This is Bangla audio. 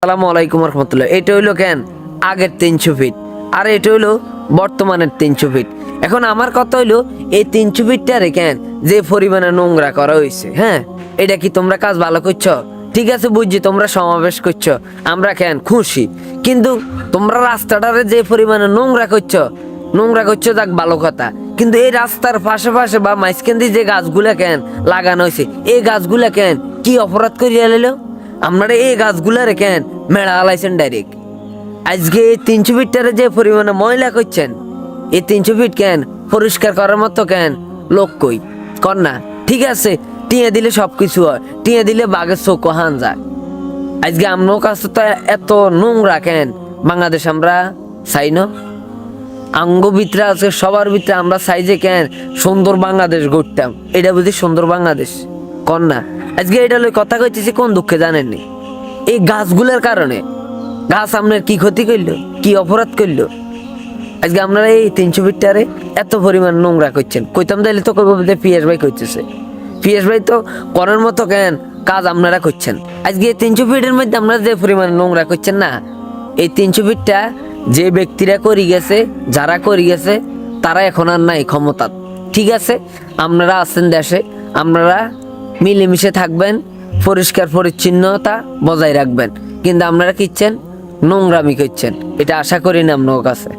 আসসালামু আলাইকুম রহমতুল্লাহ। এটা হইলো কেন আগের 300 ফিট আর এটা হইলো বর্তমানের 300 ফিট। এখন আমার কথা হইলো এই 300 ফিটটারে কেন যে পরিমাণে নোংরা করা হয়েছে, হ্যাঁ এটা কি তোমরা কাজ ভালো করছো? ঠিক আছে বুঝছি তোমরা সমাবেশ করছো, আমরা কেন খুশি, কিন্তু তোমরা রাস্তাটারে যে পরিমাণে নোংরা করছো যাক ভালো কথা, কিন্তু এই রাস্তার পাশে পাশে বা মাঝখান দিয়ে যে গাছগুলা কেন লাগানো হয়েছে, এই গাছগুলা কেন কি অপরাধ করিয়া নিল? আপনারা এই গাছগুলারে কেন মেড়া আলাইছেন ডাইরেক্ট? আজকে এই 300 ফিটটারে যে পরিমাণে ময়লা করছেন, এই 300 ফিট কেন পরিষ্কার করার মতো কেন লোক কই কর না? ঠিক আছে টিয়ে দিলে সব কিছু হয়, টিয়ে দিলে বাঘের চোখ হান যায়। আজকে আমরাও কাছে তো এত নোংরা কেন বাংলাদেশ আমরা চাই না? আঙ্গ ভিতরে আছে সবার ভিতরে আমরা চাই যে কেন সুন্দর বাংলাদেশ গড়তাম, এটা বুঝি সুন্দর বাংলাদেশ কর না? আজকে এটা লই কথা কইতেছি কোন দুঃখে জানেননি? এই গাছগুলোর কারণে। গাছ আপনার কি ক্ষতি করলো, কি অপরাধ করলো? আজকে আপনারা এই 300 ফিটটারে এত পরিমাণ নোংরা করছেন, কইতাম তাইলে তো কইব যে পিএস ভাই করতেছে। পিএস ভাই তো করার মতো কেন কাজ আপনারা করছেন। আজকে এই 300 ফিটের মধ্যে আপনারা যে পরিমাণ নোংরা করছেন না, এই 300 ফিটটা যে ব্যক্তিরা করি গেছে, যারা করি গেছে তারা এখন আর নাই ক্ষমতা। ঠিক আছে আপনারা আছেন দেশে, আপনারা মিলেমিশে থাকবেন, পরিষ্কার পরিচ্ছন্নতা বজায় রাখবেন, কিন্তু আপনারা কিচ্ছেন নোংরামি করছেন, এটা আশা করি না আপনার কাছে।